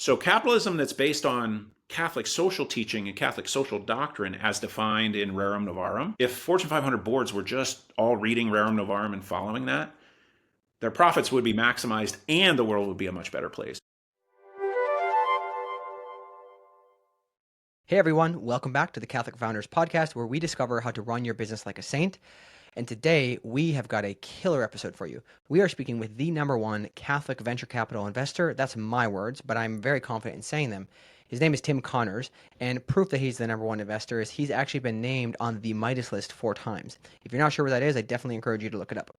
So capitalism that's based on Catholic social teaching and Catholic social doctrine as defined in Rerum Novarum, if Fortune 500 boards were just all reading Rerum Novarum and following that, their profits would be maximized and the world would be a much better place. Hey everyone, welcome back to the Catholic Founders Podcast, where we discover how to run your business like a saint. And today we have got a killer episode for you. We are speaking with the #1 Catholic venture capital investor. That's my words, but I'm very confident in saying them. His name is Tim Connors, and proof that he's the #1 investor is he's actually been named on the Midas List 4 times. If you're not sure what that is, I definitely encourage you to look it up.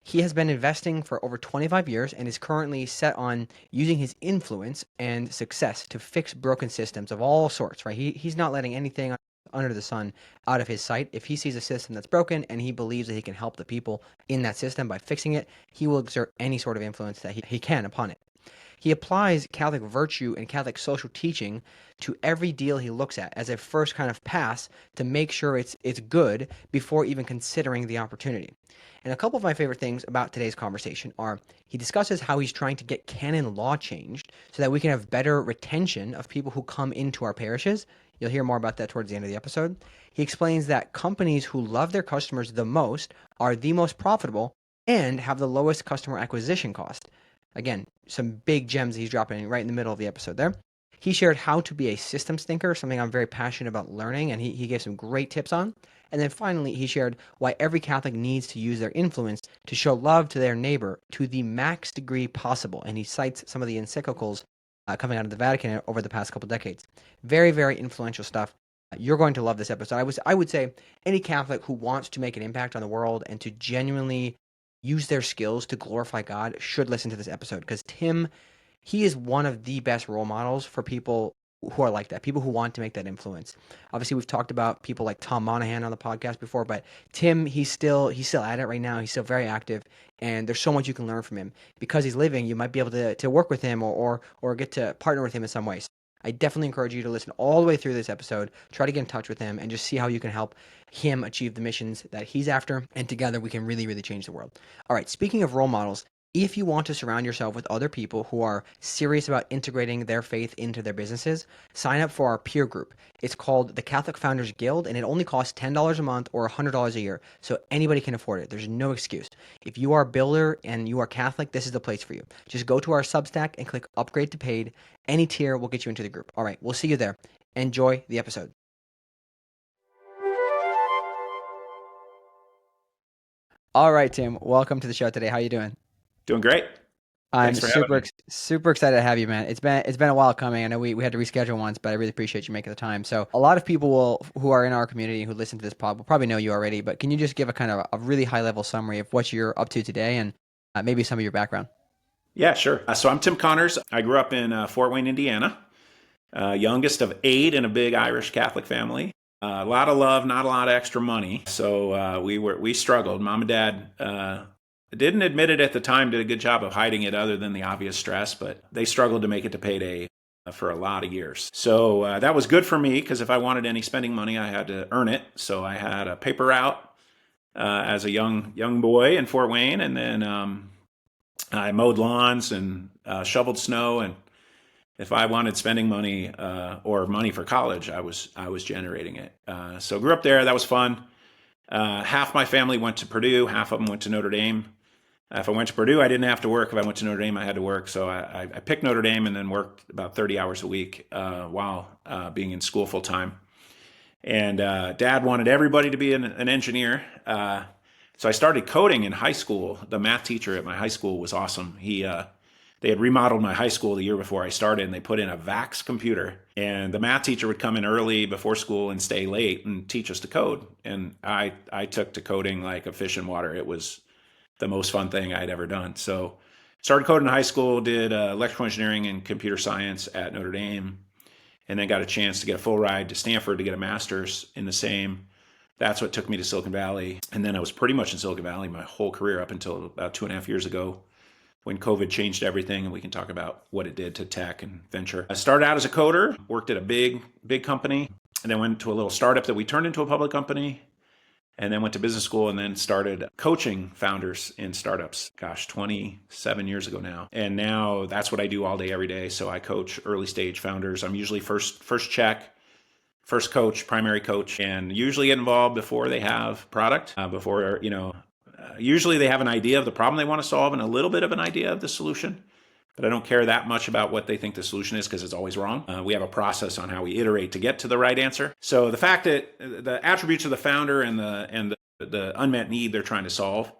He has been investing for over 25 years and is currently set on using his influence and success to fix broken systems of all sorts, right? He's not letting anything under the sun out of his sight. If he sees a system that's broken and he believes that he can help the people in that system by fixing it, he will exert any sort of influence that he can upon it. He applies Catholic virtue and Catholic social teaching to every deal he looks at as a first kind of pass to make sure it's good before even considering the opportunity. And a couple of my favorite things about today's conversation are he discusses how he's trying to get canon law changed so that we can have better retention of people who come into our parishes. You'll hear more about that towards the end of the episode. He explains that companies who love their customers the most are the most profitable and have the lowest customer acquisition cost. Again, some big gems he's dropping right in the middle of the episode there. He shared how to be a systems thinker, something I'm very passionate about learning, and he gave some great tips on. And then finally, he shared why every Catholic needs to use their influence to show love to their neighbor to the max degree possible. And he cites some of the encyclicals coming out of the Vatican over the past couple decades. Very, very influential stuff. You're going to love this episode. I would say any Catholic who wants to make an impact on the world and to genuinely use their skills to glorify God should listen to this episode, because Tim, he is one of the best role models for people who are like that, people who want to make that influence. Obviously, we've talked about people like Tom Monahan on the podcast before, but Tim, he's still at it right now. He's still very active, and there's so much you can learn from him. Because he's living, you might be able to work with him or get to partner with him in some ways. I definitely encourage you to listen all the way through this episode, try to get in touch with him, and just see how you can help him achieve the missions that he's after, and together we can really, really change the world. All right, speaking of role models, if you want to surround yourself with other people who are serious about integrating their faith into their businesses, sign up for our peer group. It's called the Catholic Founders Guild, and it only costs $10 a month or $100 a year, so anybody can afford it. There's no excuse. If you are a builder and you are Catholic, this is the place for you. Just go to our Substack and click Upgrade to Paid. Any tier will get you into the group. All right, we'll see you there. Enjoy the episode. All right, Tim, welcome to the show today. How you doing? Doing great. I'm Thanks for having me. super excited to have you, man. It's been a while coming. I know we had to reschedule once, but I really appreciate you making the time. So a lot of people who are in our community who listen to this pod will probably know you already, but can you just give a kind of a really high level summary of what you're up to today and maybe some of your background? Yeah, sure. So I'm Tim Connors. I grew up in Fort Wayne, Indiana, youngest of 8 in a big Irish Catholic family. A lot of love, not a lot of extra money. So we struggled. Mom and Dad didn't admit it at the time, did a good job of hiding it other than the obvious stress, but they struggled to make it to payday for a lot of years. So that was good for me, because if I wanted any spending money, I had to earn it. So I had a paper route as a young boy in Fort Wayne, and then I mowed lawns and shoveled snow. And if I wanted spending money or money for college, I was generating it. So grew up there. That was fun. Half my family went to Purdue. Half of them went to Notre Dame. If I went to Purdue, I didn't have to work. If I went to Notre Dame, I had to work. So I picked Notre Dame and then worked about 30 hours a week while being in school full time. And Dad wanted everybody to be an engineer. So I started coding in high school. The math teacher at my high school was awesome. They had remodeled my high school the year before I started, and they put in a VAX computer. And the math teacher would come in early before school and stay late and teach us to code. And I took to coding like a fish in water. It was the most fun thing I'd ever done. So started coding in high school, did electrical engineering and computer science at Notre Dame, and then got a chance to get a full ride to Stanford to get a master's in the same. That's what took me to Silicon Valley. And then I was pretty much in Silicon Valley my whole career up until about 2.5 years ago, when COVID changed everything, and we can talk about what it did to tech and venture. I started out as a coder, worked at a big company, and then went to a little startup that we turned into a public company. and then went to business school and then started coaching founders in startups, 27 years ago now. And now that's what I do all day, every day. So I coach early stage founders. I'm usually first check, first coach, primary coach, and usually get involved before they have product, usually they have an idea of the problem they want to solve and a little bit of an idea of the solution. But I don't care that much about what they think the solution is because it's always wrong. We have a process on how we iterate to get to the right answer. So the fact that the attributes of the founder and the unmet need they're trying to solve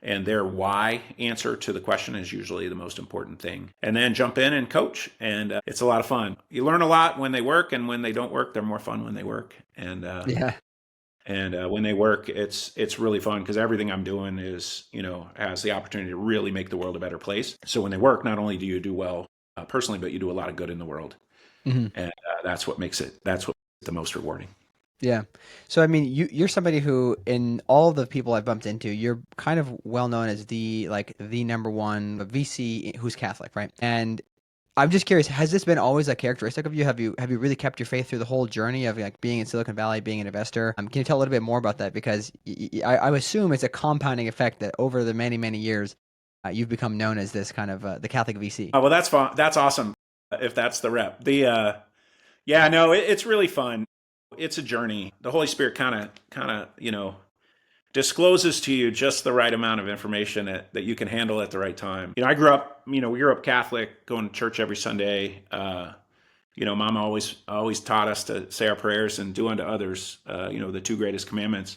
and their why answer to the question is usually the most important thing. And then jump in and coach. And it's a lot of fun. You learn a lot when they work, and when they don't work, they're more fun when they work. And when they work, it's really fun because everything I'm doing is, has the opportunity to really make the world a better place. So when they work, not only do you do well personally, but you do a lot of good in the world. Mm-hmm. And that's what makes it the most rewarding. Yeah. So, I mean, you're somebody who, in all the people I've bumped into, you're kind of well known as the number one VC who's Catholic, right? And I'm just curious, has this been always a characteristic of you? Have you really kept your faith through the whole journey of being in Silicon Valley, being an investor? Can you tell a little bit more about that? Because I assume it's a compounding effect that over the many, many years, you've become known as this kind of the Catholic VC. Well, that's fun. That's awesome. If that's the rep. It's really fun. It's a journey. The Holy Spirit kind of, discloses to you just the right amount of information that you can handle at the right time. We grew up Catholic, going to church every Sunday. Mom always taught us to say our prayers and do unto others, the two greatest commandments.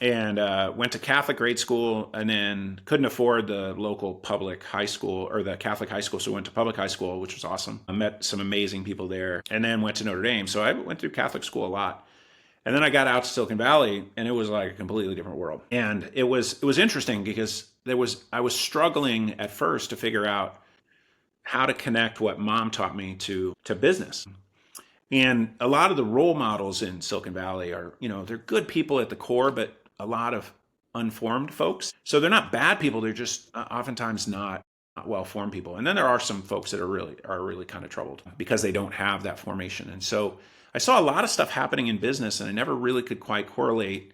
And went to Catholic grade school and then couldn't afford the local public high school or the Catholic high school. So went to public high school, which was awesome. I met some amazing people there and then went to Notre Dame. So I went through Catholic school a lot. And then I got out to Silicon Valley and it was like a completely different world. And it was interesting because I was struggling at first to figure out how to connect what Mom taught me to business. And a lot of the role models in Silicon Valley are, they're good people at the core, but a lot of unformed folks. So they're not bad people. They're just oftentimes not well-formed people. And then there are some folks that are really kind of troubled because they don't have that formation. And so I saw a lot of stuff happening in business and I never really could quite correlate,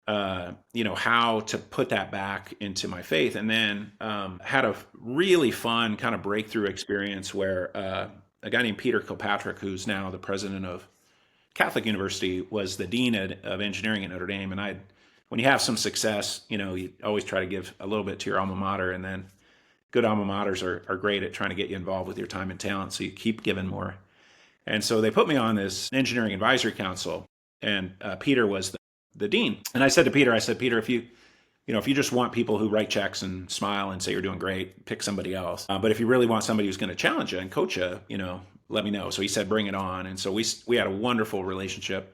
how to put that back into my faith. And then had a really fun kind of breakthrough experience where a guy named Peter Kilpatrick, who's now the president of Catholic University, was the dean of engineering at Notre Dame. And when you have some success, you always try to give a little bit to your alma mater, and then good alma maters are great at trying to get you involved with your time and talent. So you keep giving more. And so they put me on this engineering advisory council, and Peter was the dean. And I said to Peter, Peter, if you just want people who write checks and smile and say you're doing great, pick somebody else. But if you really want somebody who's going to challenge you and coach you, let me know. So he said, bring it on. And so we had a wonderful relationship.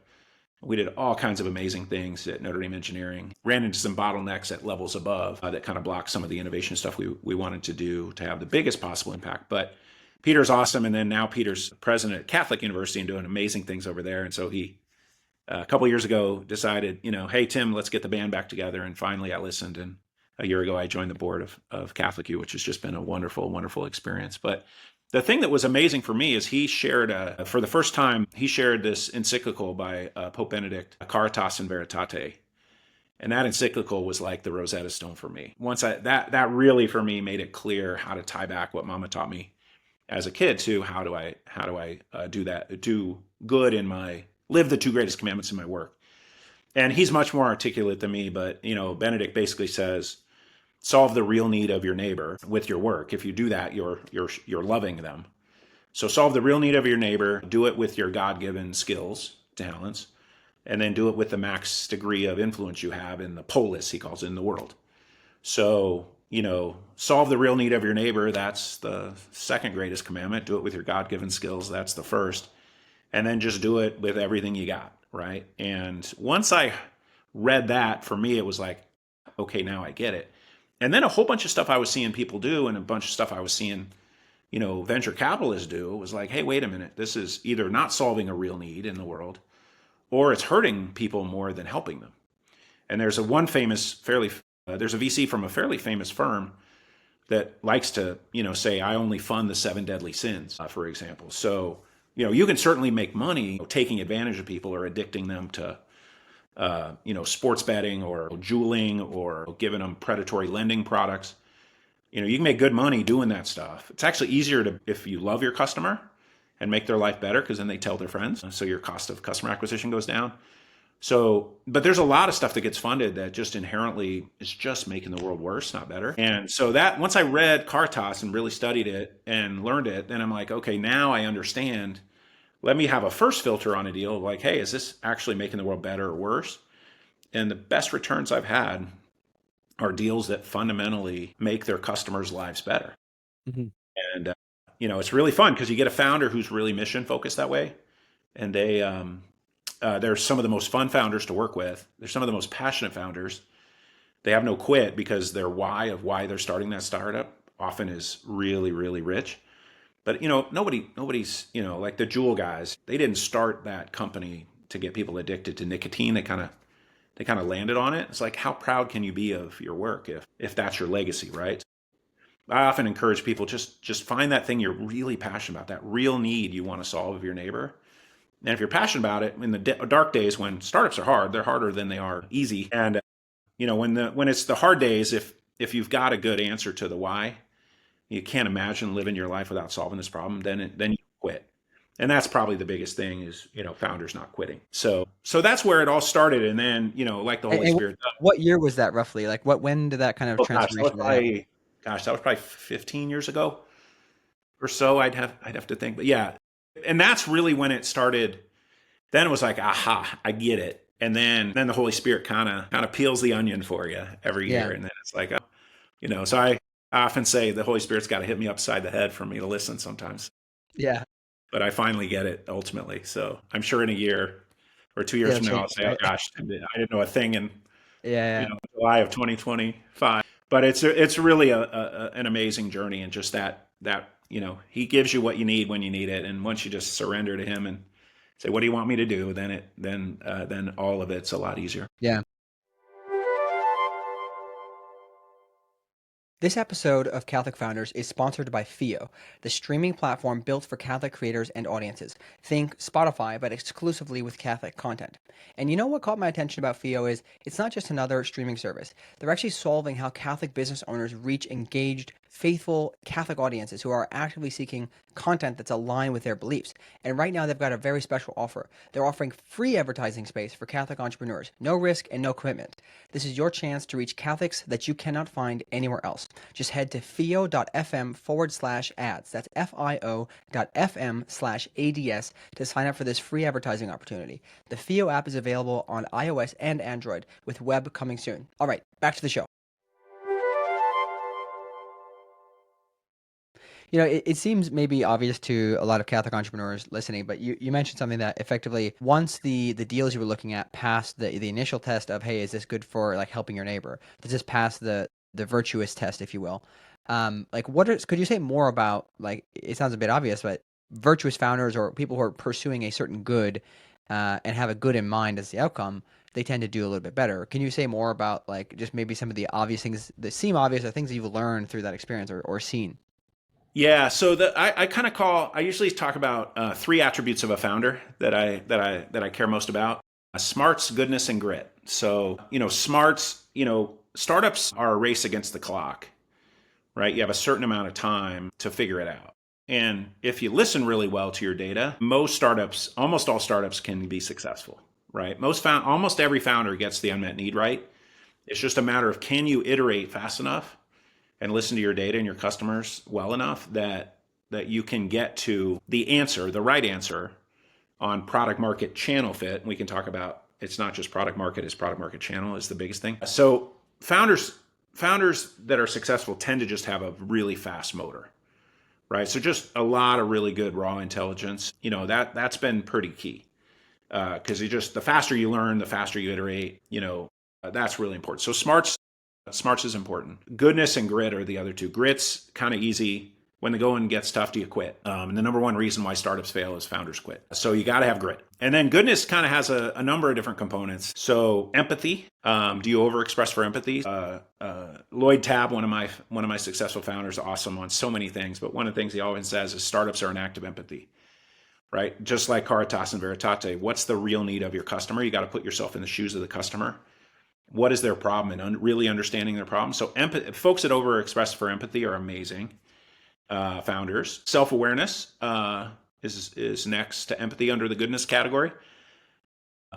We did all kinds of amazing things at Notre Dame Engineering, ran into some bottlenecks at levels above that kind of blocked some of the innovation stuff we wanted to do to have the biggest possible impact. But Peter's awesome. And then now Peter's president at Catholic University and doing amazing things over there. And so he, a couple of years ago, decided, hey, Tim, let's get the band back together. And finally I listened. And a year ago, I joined the board of Catholic U, which has just been a wonderful, wonderful experience. But the thing that was amazing for me is he shared, for the first time, he shared this encyclical by Pope Benedict, Caritas and Veritate. And that encyclical was like the Rosetta Stone for me. Once that really for me made it clear how to tie back what Mama taught me as a kid to how do I do that, do good live the two greatest commandments in my work. And he's much more articulate than me, but Benedict basically says, solve the real need of your neighbor with your work. If you do that, you're loving them. So solve the real need of your neighbor, do it with your God-given skills, talents, and then do it with the max degree of influence you have in the polis, he calls it, in the world. So, solve the real need of your neighbor, that's the second greatest commandment. Do it with your God-given skills, that's the first. And then just do it with everything you got, right? And once I read that, for me, it was like, okay, now I get it. And then a whole bunch of stuff I was seeing people do and a bunch of stuff I was seeing, venture capitalists do was like, hey, wait a minute. This is either not solving a real need in the world or it's hurting people more than helping them. And there's there's a VC from a fairly famous firm that likes to, say, I only fund the 7 deadly sins, for example. So, you can certainly make money taking advantage of people or addicting them to sports betting or juuling or giving them predatory lending products. You can make good money doing that stuff. It's actually easier to, if you love your customer and make their life better, because then they tell their friends. So your cost of customer acquisition goes down. So, but there's a lot of stuff that gets funded that just inherently is just making the world worse, not better. And so that once I read Caritas and really studied it and learned it, then I'm like, okay, now I understand. Let me have a first filter on a deal of like, hey, is this actually making the world better or worse? And the best returns I've had are deals that fundamentally make their customers' lives better. Mm-hmm. And, it's really fun because you get a founder who's really mission focused that way. And they're some of the most fun founders to work with. They're some of the most passionate founders. They have no quit because their why of why they're starting that startup often is really, really rich. But, nobody's, like the Juul guys, they didn't start that company to get people addicted to nicotine. They kind of landed on it. It's like, how proud can you be of your work if that's your legacy, right? I often encourage people, just find that thing you're really passionate about, that real need you want to solve of your neighbor. And if you're passionate about it, in the dark days when startups are hard, they're harder than they are easy. And when it's the hard days, if you've got a good answer to the why, you can't imagine living your life without solving this problem, then you quit. And that's probably the biggest thing is, founders not quitting. So that's where it all started. And then, like the Holy Spirit. What year was that roughly? Like when did that kind of transformation happen? That was probably 15 years ago or so. I'd have to think, but yeah. And that's really when it started. Then it was like, aha, I get it. And then the Holy Spirit kind of peels the onion for you every year. And then it's like, so I often say the Holy Spirit's got to hit me upside the head for me to listen sometimes. Yeah. But I finally get it ultimately. So I'm sure in a year or 2 years from now, I'll say, oh gosh, I didn't know a thing in July of 2025. But it's really an amazing journey, and just that he gives you what you need when you need it, and once you just surrender to him and say, what do you want me to do? Then all of it's a lot easier. Yeah. This episode of Catholic Founders is sponsored by Fio, the streaming platform built for Catholic creators and audiences. Think Spotify, but exclusively with Catholic content. And you know what caught my attention about Fio is it's not just another streaming service. They're actually solving how Catholic business owners reach engaged, faithful Catholic audiences who are actively seeking content that's aligned with their beliefs. And right now they've got a very special offer. They're offering free advertising space for Catholic entrepreneurs, no risk and no commitment. This is your chance to reach Catholics that you cannot find anywhere else. Just head to fio.fm/ads. That's fio.fm/ads to sign up for this free advertising opportunity. The Fio app is available on iOS and Android, with web coming soon. All right, back to the show. It seems maybe obvious to a lot of Catholic entrepreneurs listening, but you mentioned something that effectively once the deals you were looking at passed the initial test of, hey, is this good for like helping your neighbor? Does this pass the virtuous test, if you will? Could you say more about, like, it sounds a bit obvious, but virtuous founders or people who are pursuing a certain good and have a good in mind as the outcome, they tend to do a little bit better. Can you say more about like just maybe some of the obvious things that seem obvious or things that you've learned through that experience or seen? Yeah, so I usually talk about 3 attributes of a founder that I care most about: smarts, goodness, and grit. So smarts. Startups are a race against the clock, right? You have a certain amount of time to figure it out, and if you listen really well to your data, almost all startups can be successful, right? Almost every founder gets the unmet need right. It's just a matter of, can you iterate fast enough and listen to your data and your customers well enough that you can get to the right answer on product market channel fit. And we can talk about, it's not just product market, it's product market channel is the biggest thing. So founders that are successful tend to just have a really fast motor, right? So just a lot of really good raw intelligence, that's been pretty key. Because the faster you learn, the faster you iterate, that's really important. So smarts is important. Goodness and grit are the other two. Grit's kind of easy. When the going gets tough, do you quit? And the number one reason why startups fail is founders quit. So you got to have grit. And then goodness kind of has a number of different components. So empathy. Do you overexpress for empathy? Lloyd Tabb, one of my successful founders, awesome on so many things. But one of the things he always says is startups are an act of empathy. right? Just like Caritas and Veritate, what's the real need of your customer? You got to put yourself in the shoes of the customer. What is their problem, and really understanding their problem. So folks that overexpress for empathy are amazing founders. Self-awareness is next to empathy under the goodness category.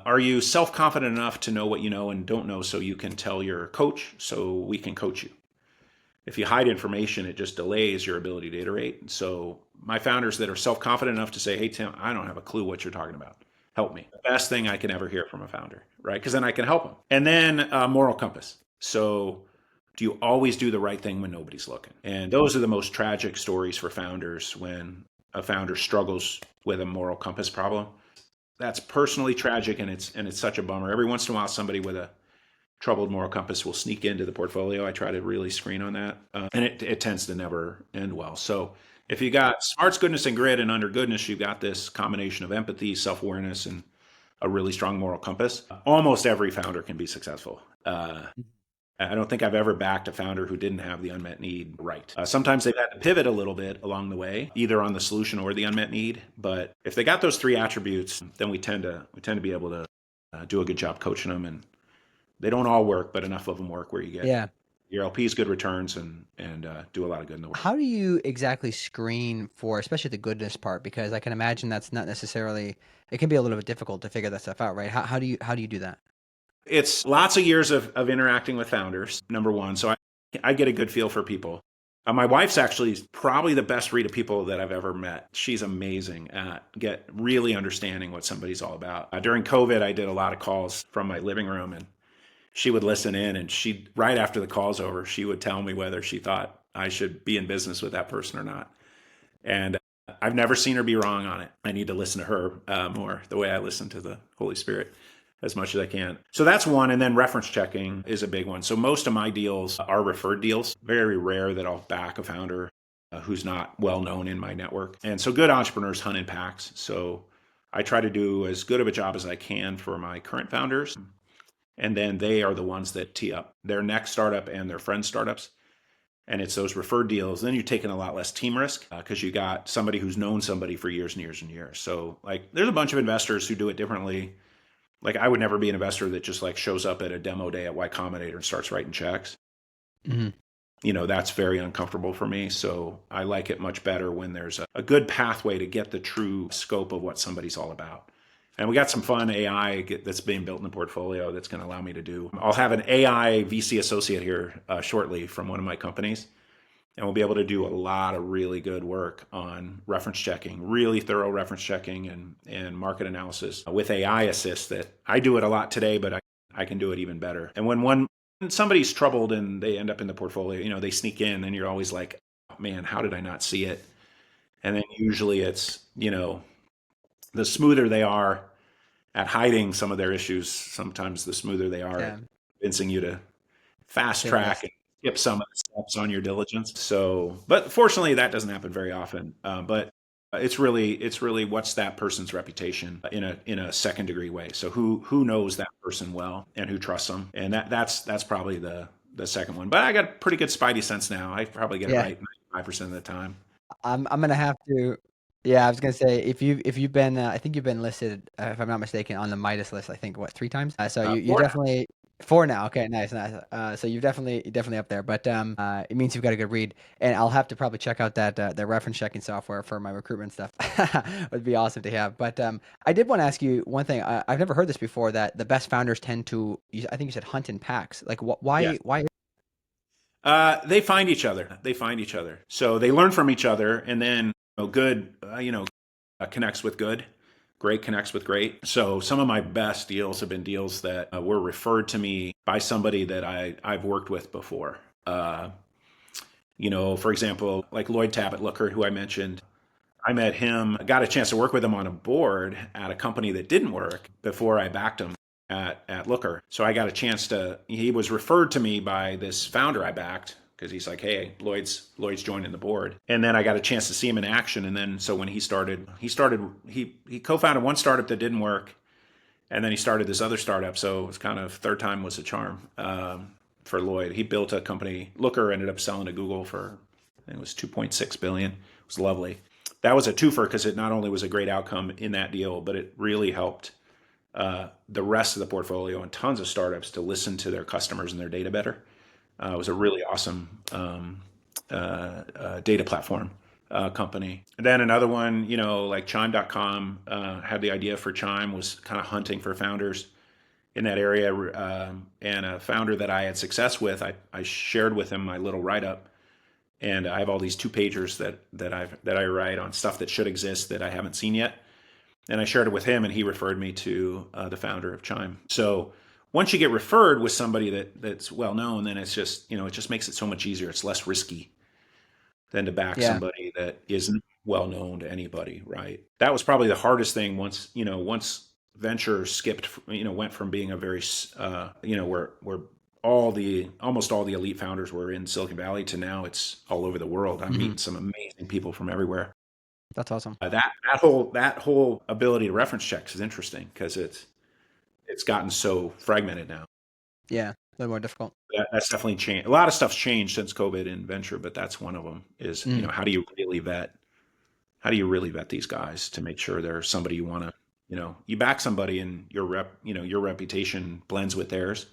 Are you self-confident enough to know what you know and don't know so you can tell your coach so we can coach you? If you hide information, it just delays your ability to iterate. So my founders that are self-confident enough to say, hey, Tim, I don't have a clue what you're talking about. Help me. The best thing I can ever hear from a founder, right? Because then I can help them. And then moral compass. So do you always do the right thing when nobody's looking? And those are the most tragic stories for founders when a founder struggles with a moral compass problem. That's personally tragic, and it's such a bummer. Every once in a while, somebody with a troubled moral compass will sneak into the portfolio. I try to really screen on that, and it tends to never end well. So if you got smarts, goodness, and grit, and under goodness, you've got this combination of empathy, self-awareness, and a really strong moral compass. Almost every founder can be successful. I don't think I've ever backed a founder who didn't have the unmet need right. Sometimes they've had to pivot a little bit along the way, either on the solution or the unmet need. But if they got those three attributes, then we tend to be able to do a good job coaching them. And they don't all work, but enough of them work where you get your LPs good returns and do a lot of good in the world. How do you exactly screen for, especially the goodness part? Because I can imagine that's not necessarily. It can be a little bit difficult to figure that stuff out, right? How do you do that? It's lots of years of interacting with founders, number one. So I get a good feel for people. My wife's actually probably the best read of people that I've ever met. She's amazing at really understanding what somebody's all about. During COVID, I did a lot of calls from my living room, and she would listen in, and right after the call's over, she would tell me whether she thought I should be in business with that person or not. And I've never seen her be wrong on it. I need to listen to her more the way I listen to the Holy Spirit as much as I can. So that's one. And then reference checking is a big one. So most of my deals are referred deals. Very rare that I'll back a founder who's not well known in my network. And so good entrepreneurs hunt in packs. So I try to do as good of a job as I can for my current founders. And then they are the ones that tee up their next startup and their friend startups. And it's those referred deals. Then you're taking a lot less team risk because you got somebody who's known somebody for years and years and years. So like there's a bunch of investors who do it differently. Like I would never be an investor that just like shows up at a demo day at Y Combinator and starts writing checks. Mm-hmm. That's very uncomfortable for me. So I like it much better when there's a good pathway to get the true scope of what somebody's all about. And we got some fun AI that's being built in the portfolio that's going to allow me to do. I'll have an AI VC associate here shortly from one of my companies. And we'll be able to do a lot of really good work on reference checking, really thorough reference checking and market analysis with AI assist that I do it a lot today, but I can do it even better. And when somebody's troubled and they end up in the portfolio, they sneak in and you're always like, oh, man, how did I not see it? And then usually it's, the smoother they are at hiding some of their issues, sometimes the smoother they are at convincing you to fast track and skip some of the steps on your diligence. So, but fortunately, that doesn't happen very often. But it's really what's that person's reputation in a second degree way. So who knows that person well and who trusts them, and that's probably the second one. But I got pretty good spidey sense now. I probably get it right 95% of the time. I'm gonna have to. Yeah, I was gonna say if you've been I think you've been listed if I'm not mistaken on the Midas list. I think 3 times. So you definitely 4 now. Okay, nice. So you're definitely up there. But it means you've got a good read, and I'll have to probably check out that reference checking software for my recruitment stuff. Would be awesome to have. But I did want to ask you one thing. I've never heard this before. That the best founders tend to, I think you said, hunt in packs. Like why? Yes. Why? They find each other. So they learn from each other, and then good, connects with good. Great connects with great. So some of my best deals have been deals that were referred to me by somebody that I've worked with before. For example, like Lloyd Tabbitt Looker, who I mentioned. I met him, got a chance to work with him on a board at a company that didn't work before I backed him at Looker. So I got a chance he was referred to me by this founder I backed because he's like, hey, Lloyd's joining the board. And then I got a chance to see him in action. And then so when he co-founded one startup that didn't work. And then he started this other startup. So it was kind of third time was a charm for Lloyd. He built a company. Looker ended up selling to Google for, I think it was $2.6 billion. It was lovely. that was a twofer because it not only was a great outcome in that deal, but it really helped the rest of the portfolio and tons of startups to listen to their customers and their data better. It was a really awesome data platform company. And then another one, like Chime.com had the idea for Chime, was kind of hunting for founders in that area. And a founder that I had success with, I shared with him my little write-up. And I have all these 2-pagers that I write on stuff that should exist that I haven't seen yet. And I shared it with him, and he referred me to the founder of Chime. So once you get referred with somebody that's well known, then it's just, it just makes it so much easier. It's less risky than to back somebody that isn't well known to anybody, right? That was probably the hardest thing once venture went from being a very, where almost all the elite founders were in Silicon Valley to now it's all over the world. I'm meeting some amazing people from everywhere. That's awesome. That whole ability to reference checks is interesting because it's gotten so fragmented now. Yeah, a little more difficult. That's definitely changed. A lot of stuff's changed since COVID in venture, but that's one of them. Is how do you really vet these guys to make sure they're somebody you want to you back somebody and your reputation blends with theirs,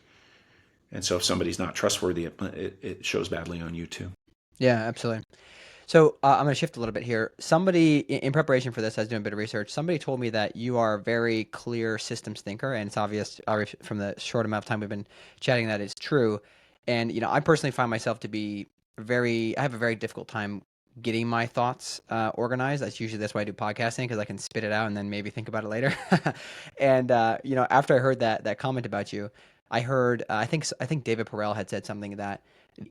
and so if somebody's not trustworthy, it shows badly on you too. Yeah, absolutely. So I'm going to shift a little bit here. Somebody in preparation for this, I was doing a bit of research. Somebody told me that you are a very clear systems thinker, and it's obvious from the short amount of time we've been chatting that is true. And I personally find myself to be I have a very difficult time getting my thoughts organized. That's why I do podcasting, because I can spit it out and then maybe think about it later. And after I heard that comment about you, I heard I think David Perel had said something that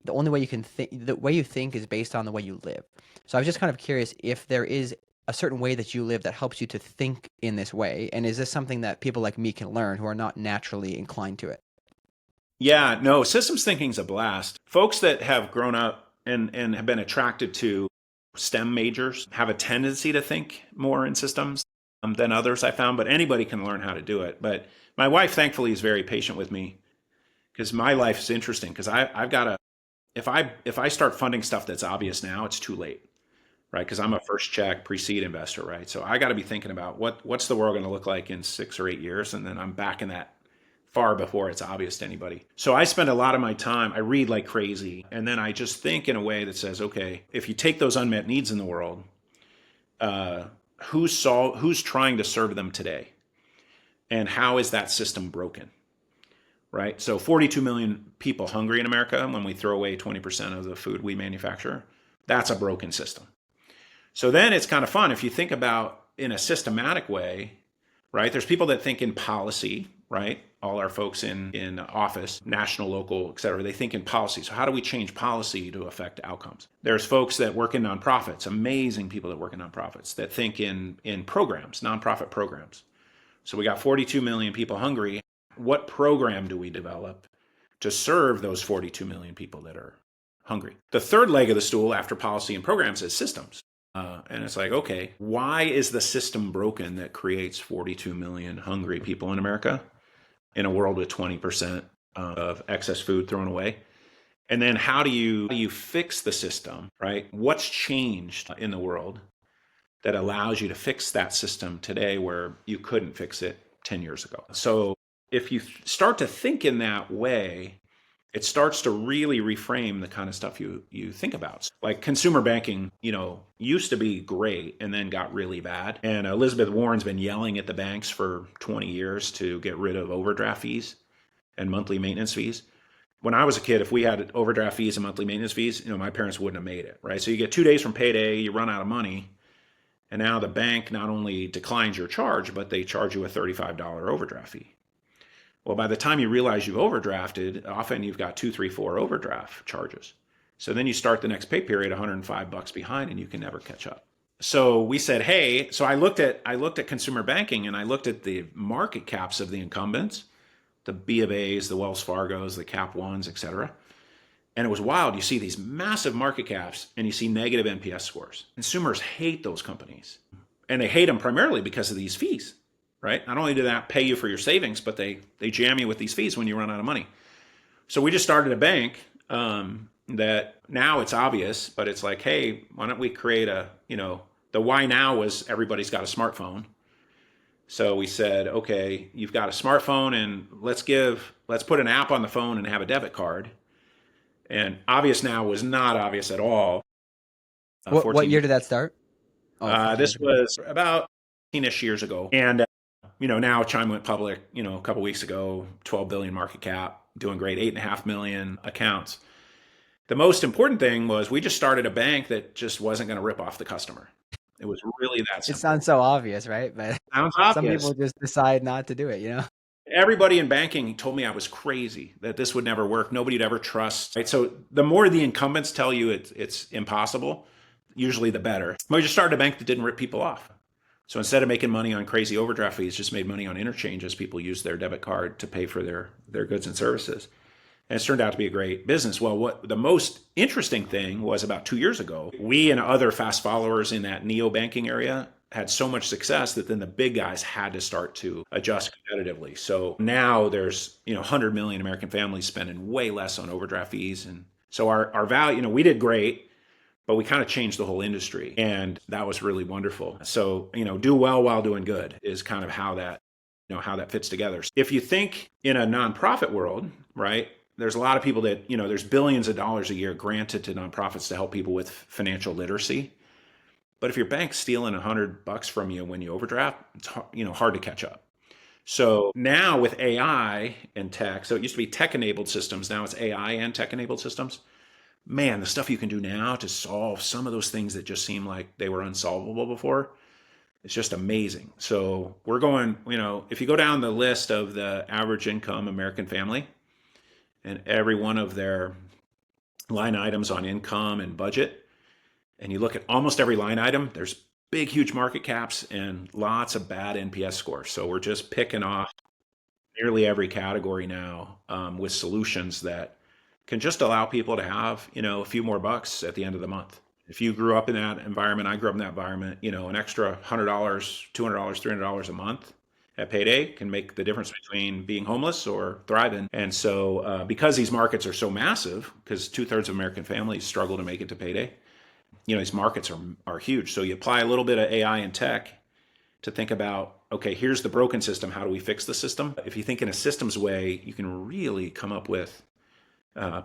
the only way you can think, the way you think is based on the way you live. So I was just kind of curious if there is a certain way that you live that helps you to think in this way. And is this something that people like me can learn who are not naturally inclined to it? Yeah, no, systems thinking's a blast. Folks that have grown up and have been attracted to STEM majors have a tendency to think more in systems than others, I found, but anybody can learn how to do it. But my wife, thankfully, is very patient with me because my life is interesting because I've got to, if I start funding stuff that's obvious now, it's too late, right? Because I'm a first check pre-seed investor, right? So I got to be thinking about what's the world going to look like in 6 or 8 years, and then I'm backing that far before it's obvious to anybody. So I spend a lot of my time, I read like crazy, and then I just think in a way that says, okay, if you take those unmet needs in the world, who's trying to serve them today, and how is that system broken? Right? So 42 million people hungry in America when we throw away 20% of the food we manufacture. That's a broken system. So then it's kind of fun if you think about in a systematic way, right? There's people that think in policy, right? All our folks in office, national, local, et cetera, they think in policy. So how do we change policy to affect outcomes? There's folks that work in nonprofits, amazing people that work in nonprofits that think in programs, nonprofit programs. So we got 42 million people hungry. What program do we develop to serve those 42 million people that are hungry? The third leg of the stool after policy and programs is systems. And it's like, okay, why is the system broken that creates 42 million hungry people in America in a world with 20% of excess food thrown away? And then how do you fix the system, right? What's changed in the world that allows you to fix that system today where you couldn't fix it 10 years ago? So if you start to think in that way, it starts to really reframe the kind of stuff you think about. Like consumer banking, used to be great and then got really bad. And Elizabeth Warren's been yelling at the banks for 20 years to get rid of overdraft fees and monthly maintenance fees. When I was a kid, if we had overdraft fees and monthly maintenance fees, my parents wouldn't have made it, right? So you get 2 days from payday, you run out of money. And now the bank not only declines your charge, but they charge you a $35 overdraft fee. Well, by the time you realize you've overdrafted, often you've got 2, 3, 4 overdraft charges. So then you start the next pay period $105 behind, and you can never catch up. So we said, hey, so I looked at consumer banking, and I looked at the market caps of the incumbents, the B of A's, the Wells Fargo's, the Cap Ones, et cetera. And it was wild. You see these massive market caps, and you see negative NPS scores. Consumers hate those companies, and they hate them primarily because of these fees. Right? Not only do that pay you for your savings, but they jam you with these fees when you run out of money. So we just started a bank that now it's obvious, but it's like, hey, why don't we create a the why now was everybody's got a smartphone. So we said, okay, you've got a smartphone, and let's put an app on the phone and have a debit card. And obvious now was not obvious at all. What 14 year did that start? Oh, 14 years This ago. was about 15-ish years ago. And, now Chime went public, a couple weeks ago, 12 billion market cap, doing great, 8.5 million accounts. The most important thing was we just started a bank that just wasn't going to rip off the customer. It was really that It simple. sounds so obvious, right? But Sounds some obvious. people just decide not to do it, Everybody in banking told me I was crazy, that this would never work. Nobody'd ever trust. Right? So the more the incumbents tell you it's impossible, usually the better. We just started a bank that didn't rip people off. So instead of making money on crazy overdraft fees, just made money on interchange as people use their debit card to pay for their goods and services. And it's turned out to be a great business. Well, what the most interesting thing was about 2 years ago, we and other fast followers in that neo-banking area had so much success that then the big guys had to start to adjust competitively. So now there's 100 million American families spending way less on overdraft fees. And so our value, we did great, but we kind of changed the whole industry. And that was really wonderful. So, do well while doing good is kind of how that fits together. If you think in a nonprofit world, right, there's a lot of people that, there's billions of dollars a year granted to nonprofits to help people with financial literacy. But if your bank's stealing $100 from you when you overdraft, it's hard to catch up. So now with AI and tech, so it used to be tech-enabled systems, now it's AI and tech-enabled systems. Man, the stuff you can do now to solve some of those things that just seem like they were unsolvable before, it's just amazing. So we're going, if you go down the list of the average income American family and every one of their line items on income and budget, and you look at almost every line item, there's big, huge market caps and lots of bad NPS scores. So we're just picking off nearly every category now with solutions that can just allow people to have, a few more bucks at the end of the month. If you grew up in that environment, I grew up in that environment, an extra $100, $200, $300 a month at payday can make the difference between being homeless or thriving. And so because these markets are so massive, because 2/3 of American families struggle to make it to payday, these markets are huge. So you apply a little bit of AI and tech to think about, okay, here's the broken system. How do we fix the system? If you think in a systems way, you can really come up with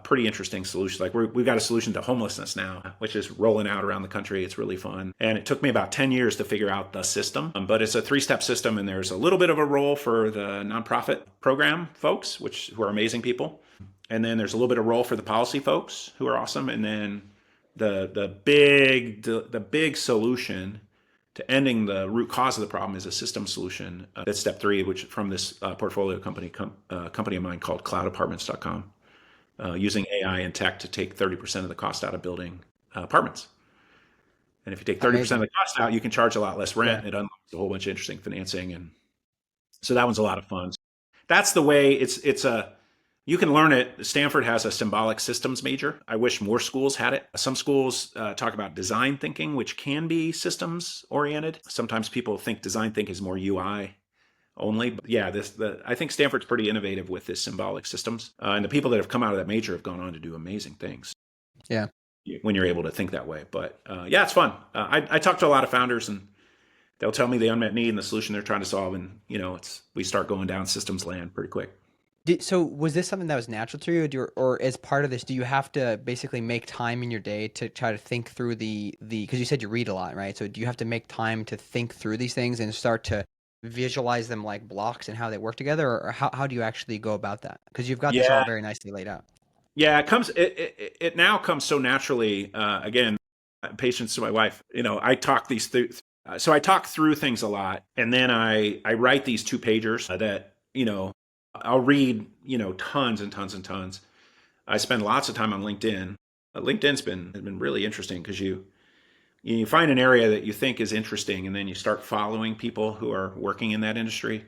pretty interesting solutions. Like we've got a solution to homelessness now, which is rolling out around the country. It's really fun. And it took me about 10 years to figure out the system, but it's a 3-step system. And there's a little bit of a role for the nonprofit program folks, who are amazing people. And then there's a little bit of role for the policy folks who are awesome. And then the big solution to ending the root cause of the problem is a system solution. That's step 3, which from this portfolio company of mine called cloudapartments.com, using AI and tech to take 30% of the cost out of building apartments. And if you take 30% of the cost out, you can charge a lot less rent. Yeah. It unlocks a whole bunch of interesting financing. And so that one's a lot of fun. That's the way you can learn it. Stanford has a symbolic systems major. I wish more schools had it. Some schools talk about design thinking, which can be systems oriented. Sometimes people think design thinking is more UI only. But yeah, I think Stanford's pretty innovative with this symbolic systems. And the people that have come out of that major have gone on to do amazing things. Yeah. When you're able to think that way. But yeah, it's fun. I talk to a lot of founders and they'll tell me the unmet need and the solution they're trying to solve. And, we start going down systems land pretty quick. So was this something that was natural to you, or as part of this, do you have to basically make time in your day to try to think through because you said you read a lot, right? So do you have to make time to think through these things and start to visualize them like blocks and how they work together, or how do you actually go about that? Because you've got this all very nicely laid out. Yeah, it now comes so naturally. Again, patience to my wife. I talk these so I talk through things a lot, and then I write these 2-pagers that I'll read, tons and tons and tons. I spend lots of time on LinkedIn. LinkedIn's been really interesting because you find an area that you think is interesting, and then you start following people who are working in that industry,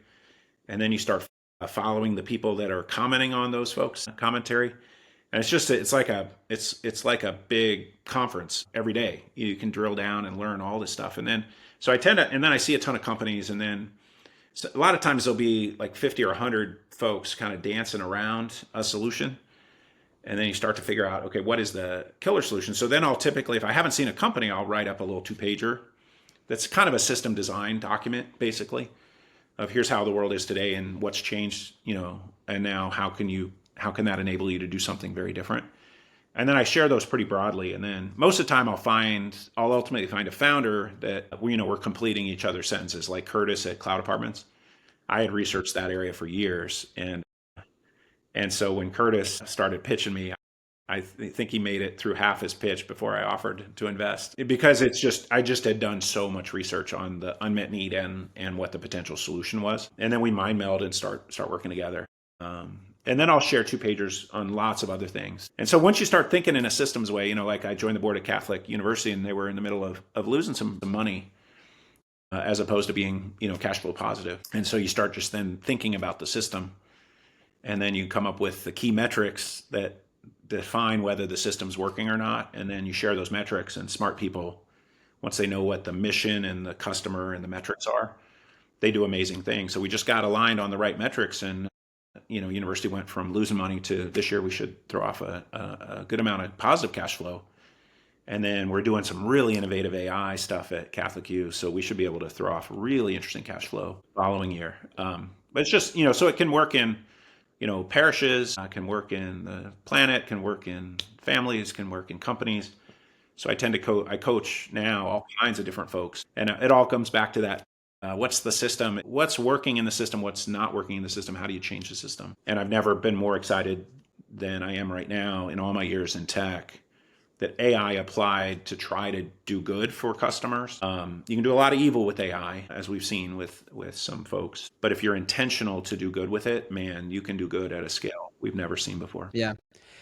and then you start following the people that are commenting on those folks' commentary. And it's like a big conference every day. You can drill down and learn all this stuff, and then I see a ton of companies, and then. So a lot of times there'll be like 50 or 100 folks kind of dancing around a solution. And then you start to figure out, okay, what is the killer solution? So then I'll typically, if I haven't seen a company, I'll write up a little 2-pager that's kind of a system design document, basically, of here's how the world is today and what's changed, and now how can that enable you to do something very different? And then I share those pretty broadly. And then most of the time I'll ultimately find a founder that, we're completing each other's sentences, like Curtis at Cloud Apartments. I had researched that area for years. And so when Curtis started pitching me, I think he made it through half his pitch before I offered to invest, because I just had done so much research on the unmet need and what the potential solution was. And then we mind meld and start working together. And then I'll share 2-pagers on lots of other things. And so once you start thinking in a systems way, like I joined the board at Catholic University and they were in the middle of losing some money as opposed to being, cash flow positive. And so you start just then thinking about the system, and then you come up with the key metrics that define whether the system's working or not. And then you share those metrics, and smart people, once they know what the mission and the customer and the metrics are, they do amazing things. So we just got aligned on the right metrics, and university went from losing money to this year we should throw off a good amount of positive cash flow. And then we're doing some really innovative AI stuff at Catholic U, so we should be able to throw off really interesting cash flow following year. But it's just, so it can work in, parishes, can work in the planet, can work in families, can work in companies. So I tend to I coach now all kinds of different folks, and it all comes back to that. What's the system? What's working in the system? What's not working in the system? How do you change the system? And I've never been more excited than I am right now in all my years in tech that AI applied to try to do good for customers. You can do a lot of evil with AI, as we've seen with some folks. But if you're intentional to do good with it, man, you can do good at a scale we've never seen before. Yeah.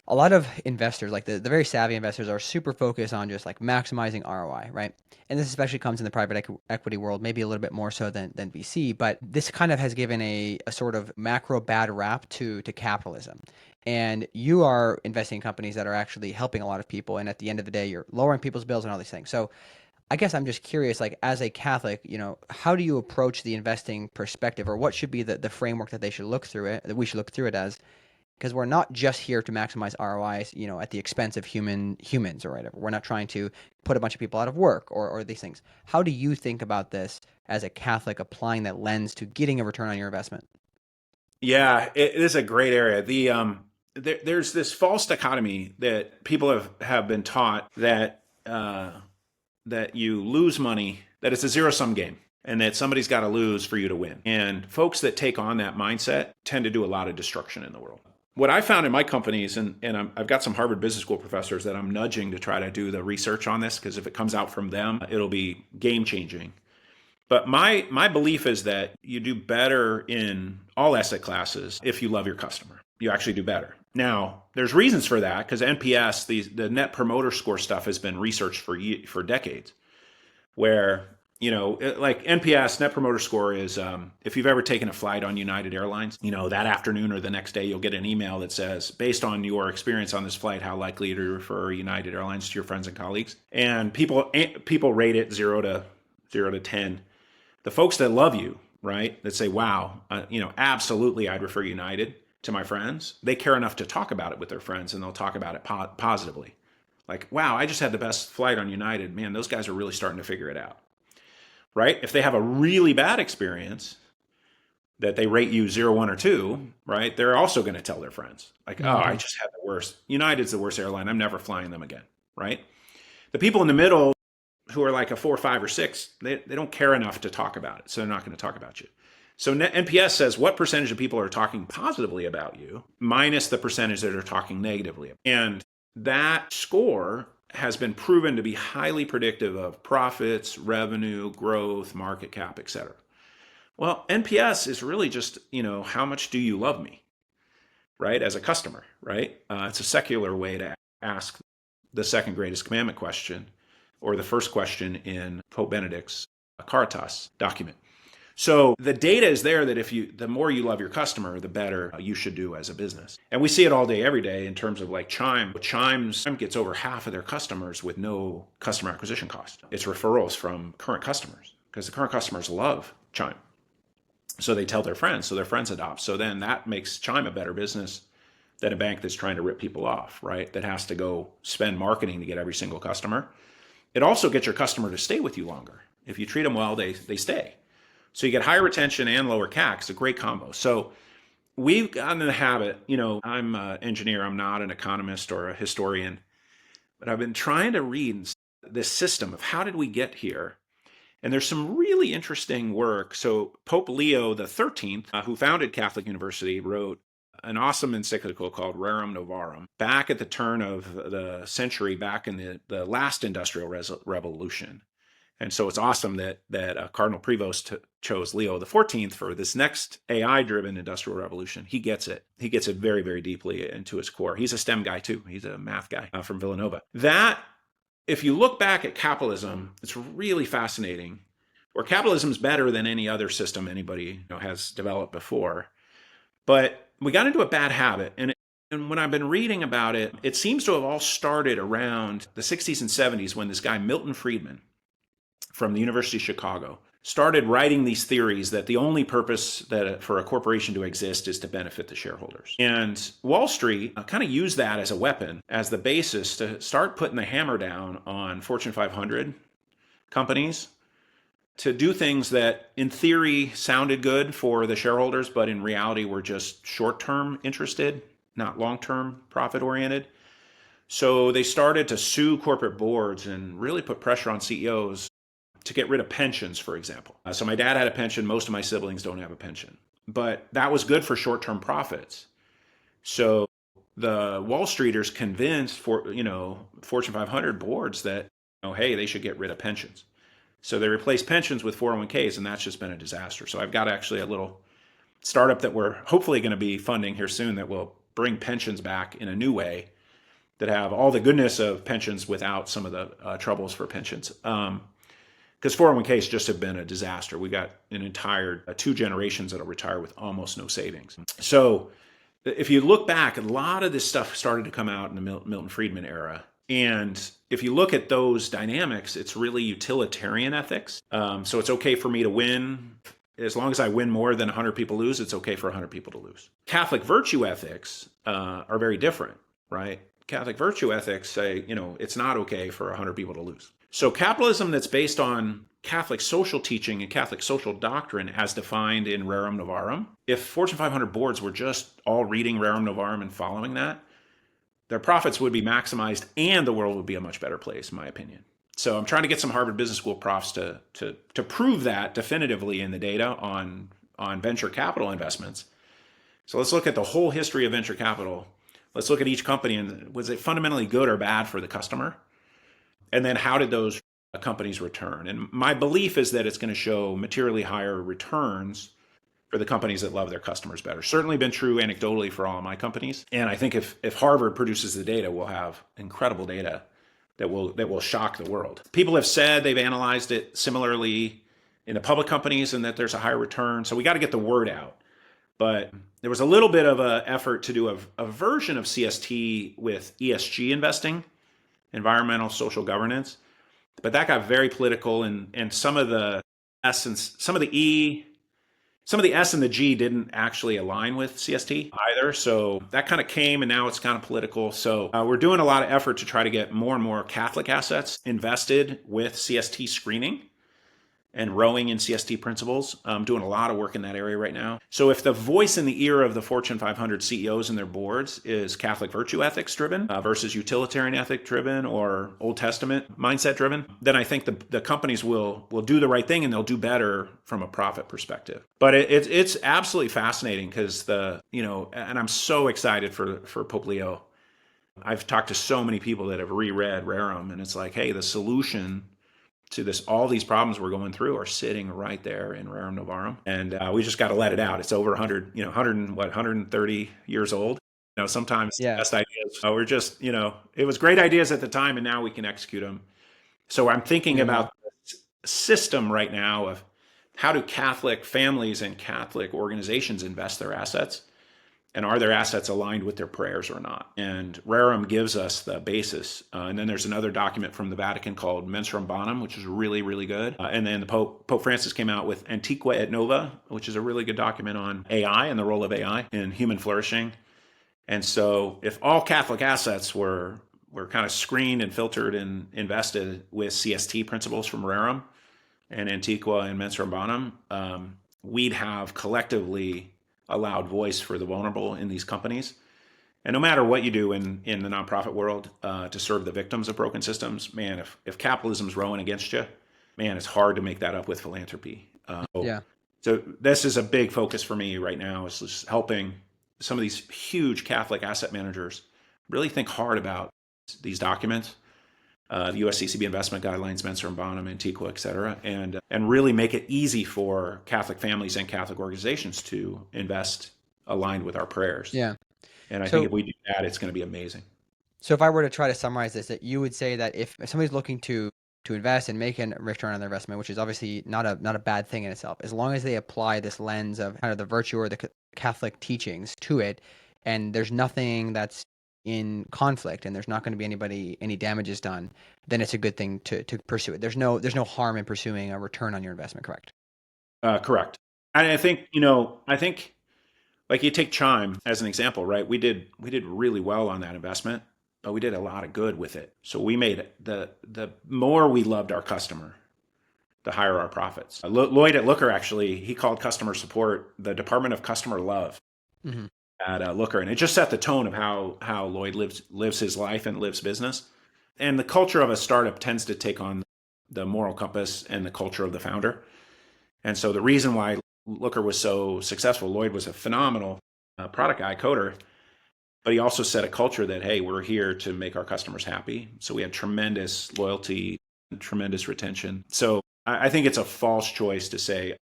A lot of investors, like the very savvy investors, are super focused on just like maximizing ROI, right? And this especially comes in the private equity world, maybe a little bit more so than VC, but this kind of has given a sort of macro bad rap to capitalism. And you are investing in companies that are actually helping a lot of people. And at the end of the day, you're lowering people's bills and all these things. So I guess I'm just curious, like as a Catholic, how do you approach the investing perspective, or what should be the framework that we should look through it as? Because we're not just here to maximize ROIs, at the expense of humans or whatever. We're not trying to put a bunch of people out of work or these things. How do you think about this as a Catholic, applying that lens to getting a return on your investment? Yeah, it is a great area. There's this false dichotomy that people have been taught that that you lose money, that it's a zero-sum game, and that somebody's got to lose for you to win. And folks that take on that mindset tend to do a lot of destruction in the world. What I found in my companies, and I've got some Harvard Business School professors that I'm nudging to try to do the research on this, because if it comes out from them, it'll be game-changing. But my belief is that you do better in all asset classes if you love your customer. You actually do better. Now, there's reasons for that, because NPS, the Net Promoter Score stuff, has been researched for decades, where like NPS, Net Promoter Score, is if you've ever taken a flight on United Airlines, that afternoon or the next day, you'll get an email that says, based on your experience on this flight, how likely to refer United Airlines to your friends and colleagues. And people rate it 0 to 10. The folks that love you, right, that say, wow, absolutely, I'd refer United to my friends. They care enough to talk about it with their friends, and they'll talk about it positively. Like, wow, I just had the best flight on United. Man, those guys are really starting to figure it out. Right? If they have a really bad experience that they rate you 0, 1, or 2, right, they're also going to tell their friends, like, oh, I just had the worst. United's the worst airline. I'm never flying them again, right? The people in the middle who are like a 4, 5, or 6, they don't care enough to talk about it, so they're not going to talk about you. So NPS says what percentage of people are talking positively about you minus the percentage that are talking negatively. And that score has been proven to be highly predictive of profits, revenue, growth, market cap, et cetera. Well, NPS is really just, how much do you love me, right, as a customer, right? It's a secular way to ask the second greatest commandment question, or the first question in Pope Benedict's Caritas document. So the data is there that the more you love your customer, the better you should do as a business. And we see it all day, every day, in terms of like Chime. Chime gets over half of their customers with no customer acquisition cost. It's referrals from current customers, because the current customers love Chime. So they tell their friends, so their friends adopt. So then that makes Chime a better business than a bank that's trying to rip people off, right? That has to go spend marketing to get every single customer. It also gets your customer to stay with you longer. If you treat them well, they stay. So you get higher retention and lower CAC. It's a great combo. So we've gotten in the habit, I'm an engineer, I'm not an economist or a historian, but I've been trying to read this system of how did we get here? And there's some really interesting work. So Pope Leo the 13th, who founded Catholic University, wrote an awesome encyclical called Rerum Novarum back at the turn of the century, back in the last industrial revolution. And so it's awesome that Cardinal Prevost chose Leo the 14th for this next AI-driven industrial revolution. He gets it. He gets it very, very deeply into his core. He's a STEM guy too. He's a math guy from Villanova. That, if you look back at capitalism, it's really fascinating. Where capitalism is better than any other system anybody has developed before. But we got into a bad habit. And when I've been reading about it, it seems to have all started around the 60s and 70s when this guy, Milton Friedman, from the University of Chicago, started writing these theories that the only purpose that for a corporation to exist is to benefit the shareholders. And Wall Street kind of used that as a weapon, as the basis to start putting the hammer down on Fortune 500 companies to do things that in theory sounded good for the shareholders, but in reality were just short-term interested, not long-term profit-oriented. So they started to sue corporate boards and really put pressure on CEOs to get rid of pensions, for example. So my dad had a pension. Most of my siblings don't have a pension. But that was good for short-term profits. So the Wall Streeters convinced Fortune 500 boards that, hey, they should get rid of pensions. So they replaced pensions with 401ks, and that's just been a disaster. So I've got actually a little startup that we're hopefully going to be funding here soon that will bring pensions back in a new way that have all the goodness of pensions without some of the troubles for pensions. Because 401ks just have been a disaster. We got an entire 2 generations that'll retire with almost no savings. So if you look back, a lot of this stuff started to come out in the Milton Friedman era. And if you look at those dynamics, it's really utilitarian ethics. So it's okay for me to win. As long as I win more than 100 people lose, it's okay for 100 people to lose. Catholic virtue ethics are very different, right? Catholic virtue ethics say, it's not okay for 100 people to lose. So capitalism that's based on Catholic social teaching and Catholic social doctrine as defined in Rerum Novarum, if Fortune 500 boards were just all reading Rerum Novarum and following that, their profits would be maximized and the world would be a much better place, in my opinion. So I'm trying to get some Harvard Business School profs to prove that definitively in the data on venture capital investments. So let's look at the whole history of venture capital. Let's look at each company and was it fundamentally good or bad for the customer? And then how did those companies return? And my belief is that it's going to show materially higher returns for the companies that love their customers better. Certainly been true anecdotally for all of my companies. And I think if Harvard produces the data, we'll have incredible data that will shock the world. People have said they've analyzed it similarly in the public companies and that there's a higher return. So we got to get the word out. But there was a little bit of an effort to do a version of CST with ESG investing, environmental social governance. But that got very political and some of the S and some of the S and the G didn't actually align with CST either. So that kind of came and now it's kind of political. So we're doing a lot of effort to try to get more and more Catholic assets invested with CST screening and rowing in CST principles. I'm doing a lot of work in that area right now. So if the voice in the ear of the Fortune 500 CEOs and their boards is Catholic virtue ethics driven versus utilitarian ethic driven or Old Testament mindset driven, then I think the companies will do the right thing and they'll do better from a profit perspective. But it's absolutely fascinating because and I'm so excited for Pope Leo. I've talked to so many people that have reread Rerum and it's like, hey, the solution to all these problems we're going through are sitting right there in Rerum Novarum. And we just got to let it out. It's over 130 years old. Sometimes the best ideas, we're just, it was great ideas at the time and now we can execute them. So I'm thinking about the system right now of how do Catholic families and Catholic organizations invest their assets? And are their assets aligned with their prayers or not? And Rerum gives us the basis. And then there's another document from the Vatican called Mensurum Bonum, which is really, really good. And then the Pope Francis came out with Antiqua et Nova, which is a really good document on AI and the role of AI in human flourishing. And so if all Catholic assets were kind of screened and filtered and invested with CST principles from Rerum, and Antiqua and Mensa Bonum, we'd have collectively allowed voice for the vulnerable in these companies. And no matter what you do in the nonprofit world to serve the victims of broken systems, man, if capitalism's rowing against you, man, it's hard to make that up with philanthropy. Yeah. So this is a big focus for me right now, is just helping some of these huge Catholic asset managers really think hard about these documents, the USCCB investment guidelines, Mensa Bonum, Antiqua, et cetera, and really make it easy for Catholic families and Catholic organizations to invest aligned with our prayers. Yeah. And I think So if we do that, it's going to be amazing. So if I were to try to summarize this, that you would say that if somebody's looking to invest and make a return on their investment, which is obviously not a bad thing in itself, as long as they apply this lens of kind of the virtue or the Catholic teachings to it, and there's nothing that's in conflict, and there's not going to be any damages done, then it's a good thing to pursue it. There's no harm in pursuing a return on your investment. Correct? Correct. And I think like you take Chime as an example, right? We did really well on that investment, but we did a lot of good with it. So we made the more we loved our customer, the higher our profits. Lloyd at Looker, actually, he called customer support the Department of Customer Love at Looker, and it just set the tone of how Lloyd lives his life and lives business. And the culture of a startup tends to take on the moral compass and the culture of the founder. And so the reason why Looker was so successful, Lloyd was a phenomenal product guy, coder, but he also set a culture that, hey, we're here to make our customers happy. So we had tremendous loyalty, tremendous retention. So I think it's a false choice to say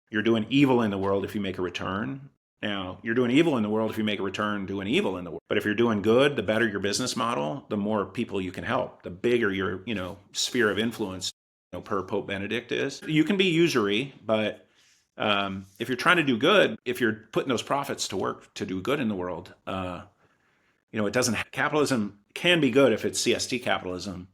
you're doing evil in the world if you make a return. Now, you're doing evil in the world if you make a return doing evil in the world. But if you're doing good, the better your business model, the more people you can help, the bigger your sphere of influence per Pope Benedict is. You can be usury, but if you're trying to do good, if you're putting those profits to work to do good in the world, it doesn't. Capitalism can be good if it's CST capitalism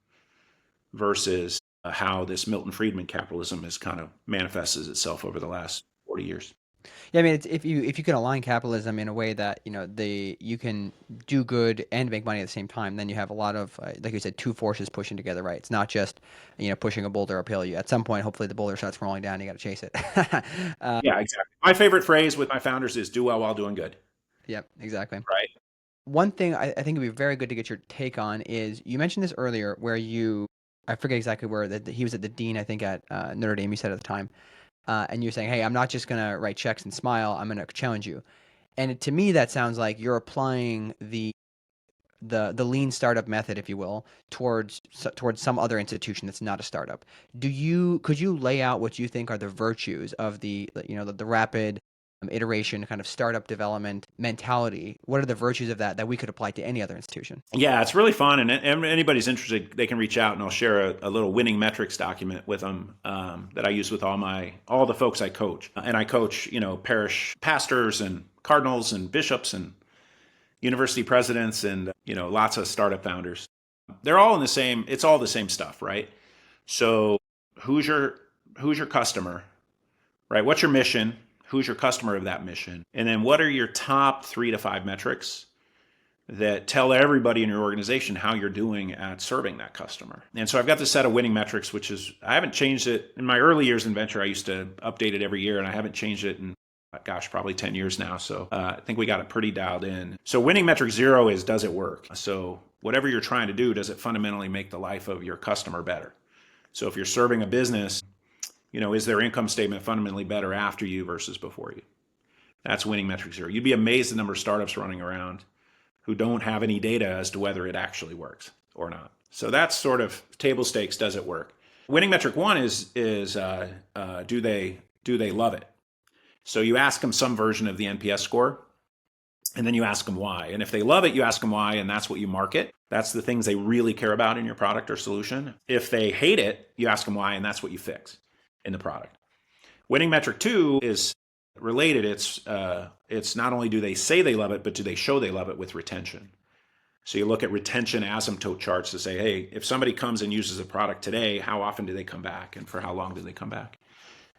versus how this Milton Friedman capitalism has kind of manifests itself over the last 40 years. Yeah, I mean, it's, if you can align capitalism in a way that you can do good and make money at the same time, then you have a lot of like you said, two forces pushing together, right? It's not just pushing a boulder uphill. You at some point, hopefully, the boulder starts rolling down. You got to chase it. Yeah, exactly. My favorite phrase with my founders is "do well while doing good." Yep, exactly. Right. One thing I think it'd be very good to get your take on is you mentioned this earlier, where I forget exactly where he was at the dean, I think at Notre Dame. You said at the time. And you're saying, hey, I'm not just going to write checks and smile. I'm going to challenge you. And to me, that sounds like you're applying the lean startup method, if you will, towards some other institution that's not a startup. Could you lay out what you think are the virtues of the rapid iteration kind of startup development mentality? What are the virtues of that we could apply to any other institution? Yeah, it's really fun, and anybody's interested, they can reach out, and I'll share a little winning metrics document with them that I use with all the folks I coach, and I coach parish pastors and cardinals and bishops and university presidents and lots of startup founders. They're all in the same. It's all the same stuff, right? So who's your customer, right? What's your mission? Who's your customer of that mission? And then what are your top 3 to 5 metrics that tell everybody in your organization how you're doing at serving that customer? And so I've got this set of winning metrics, which is, I haven't changed it. In my early years in venture, I used to update it every year, and I haven't changed it in, probably 10 years now. So I think we got it pretty dialed in. So winning metric 0 is, does it work? So whatever you're trying to do, does it fundamentally make the life of your customer better? So if you're serving a business, is their income statement fundamentally better after you versus before you? That's winning metric 0. You'd be amazed the number of startups running around who don't have any data as to whether it actually works or not. So that's sort of table stakes. Does it work? Winning metric 1 is do they love it? So you ask them some version of the NPS score, and then you ask them why. And if they love it, you ask them why, and that's what you market. That's the things they really care about in your product or solution. If they hate it, you ask them why, and that's what you fix in the product. Winning metric 2 is related. It's not only do they say they love it, but do they show they love it with retention? So you look at retention asymptote charts to say, hey, if somebody comes and uses a product today, how often do they come back, and for how long do they come back,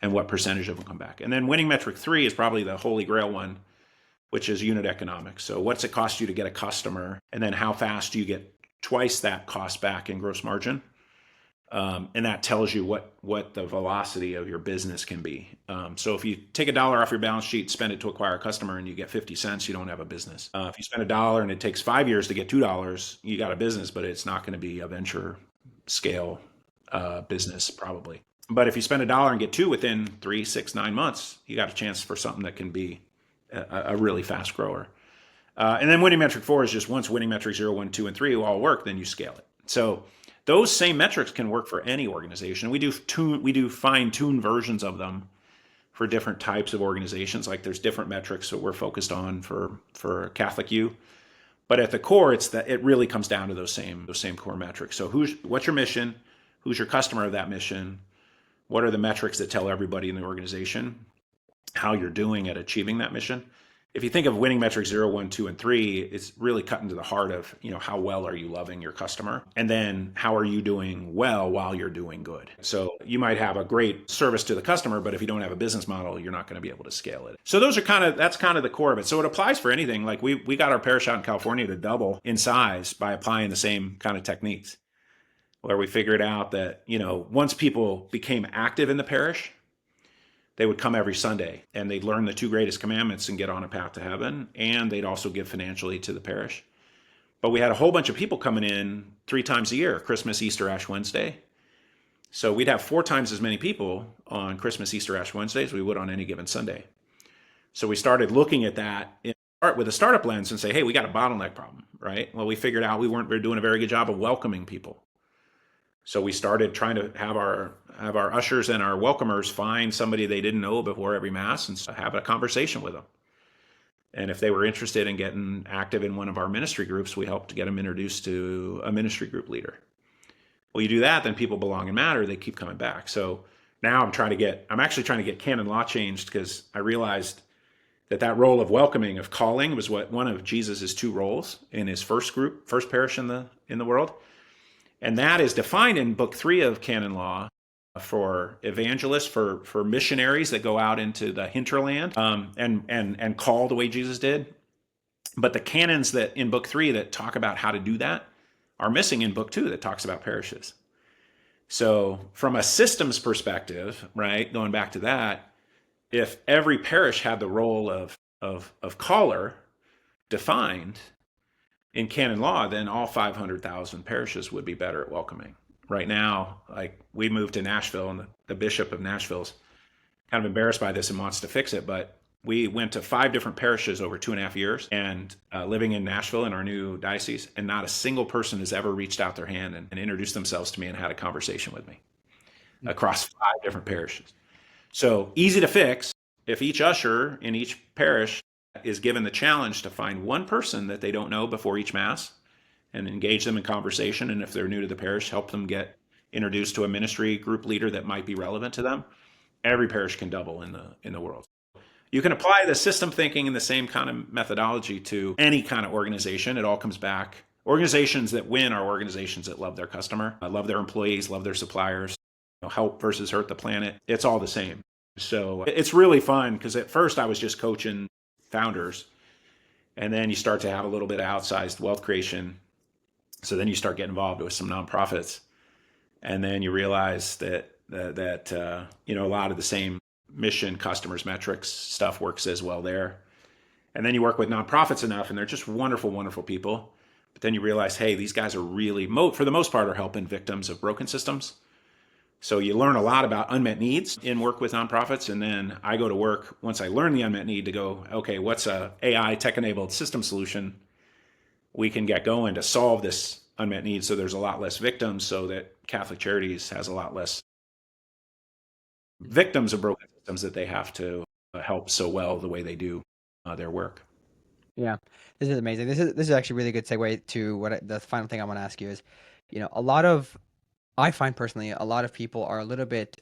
and what percentage of them come back? And then winning metric 3 is probably the holy grail one, which is unit economics. So what's it cost you to get a customer, and then how fast do you get twice that cost back in gross margin? And that tells you what the velocity of your business can be. So if you take $1 off your balance sheet, spend it to acquire a customer, and you get 50 cents, you don't have a business. If you spend $1 and it takes 5 years to get $2, you got a business, but it's not going to be a venture scale business probably. But if you spend $1 and get 2 within 3, 6, 9 months, you got a chance for something that can be a really fast grower. And then winning metric 4 is just once winning metric 0, 1, 2, and 3 all work, then you scale it. So those same metrics can work for any organization. We do fine-tune versions of them for different types of organizations. Like there's different metrics that we're focused on for Catholic U. But at the core, it really comes down to those same core metrics. So what's your mission? Who's your customer of that mission? What are the metrics that tell everybody in the organization how you're doing at achieving that mission? If you think of winning metrics 0, 1, 2, and 3, it's really cutting to the heart of, how well are you loving your customer? And then how are you doing well while you're doing good? So you might have a great service to the customer, but if you don't have a business model, you're not going to be able to scale it. So that's kind of the core of it. So it applies for anything. Like we got our parish out in California to double in size by applying the same kind of techniques, where we figured out that, once people became active in the parish, they would come every Sunday and they'd learn the 2 greatest commandments and get on a path to heaven. And they'd also give financially to the parish. But we had a whole bunch of people coming in 3 times a year, Christmas, Easter, Ash Wednesday. So we'd have 4 times as many people on Christmas, Easter, Ash Wednesday as we would on any given Sunday. So we started looking at that with a startup lens and say, hey, we got a bottleneck problem, right? Well, we figured out we weren't doing a very good job of welcoming people. So we started trying to have our ushers and our welcomers find somebody they didn't know before every Mass and have a conversation with them. And if they were interested in getting active in one of our ministry groups, we helped to get them introduced to a ministry group leader. Well, you do that, then people belong and matter. They keep coming back. So now I'm actually trying to get canon law changed, because I realized that role of welcoming, of calling, was one of Jesus's 2 roles in his first parish in the world. And that is defined in Book 3 of canon law for evangelists, for missionaries that go out into the hinterland and call the way Jesus did. But the canons that in Book 3 that talk about how to do that are missing in Book 2 that talks about parishes. So from a systems perspective, right, going back to that, if every parish had the role of caller defined in canon law, then all 500,000 parishes would be better at welcoming. Right now, like we moved to Nashville, and the bishop of Nashville's kind of embarrassed by this and wants to fix it, but we went to 5 different parishes over 2.5 years, and living in Nashville in our new diocese, and not a single person has ever reached out their hand and introduced themselves to me and had a conversation with me across 5 different parishes. So easy to fix. If each usher in each parish is given the challenge to find one person that they don't know before each Mass and engage them in conversation, and if they're new to the parish, help them get introduced to a ministry group leader that might be relevant to them, every parish can double in the world. You can apply the system thinking and the same kind of methodology to any kind of organization. It all comes back. Organizations that win are organizations that love their customer, love their employees, love their suppliers, help versus hurt the planet. It's all the same. So it's really fun, because at first I was just coaching founders, and then you start to have a little bit of outsized wealth creation. So then you start getting involved with some nonprofits, and then you realize that a lot of the same mission, customers, metrics stuff works as well there. And then you work with nonprofits enough, and they're just wonderful, wonderful people. But then you realize, hey, these guys are really, for the most part, are helping victims of broken systems. So you learn a lot about unmet needs in work with nonprofits. And then I go to work, once I learn the unmet need, to go, okay, what's a AI tech-enabled system solution we can get going to solve this unmet need, so there's a lot less victims, so that Catholic Charities has a lot less victims of broken systems that they have to help so well the way they do their work. Yeah, this is amazing. This is actually a really good segue to the final thing I want to ask you is, I find personally a lot of people are a little bit,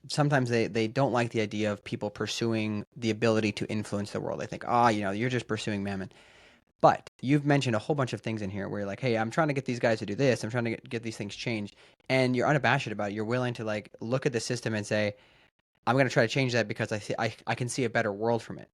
sometimes they don't like the idea of people pursuing the ability to influence the world. They think, you're just pursuing mammon. But you've mentioned a whole bunch of things in here where you're like, hey, I'm trying to get these guys to do this. I'm trying to get these things changed. And you're unabashed about it. You're willing to look at the system and say, I'm going to try to change that because I can see a better world from it.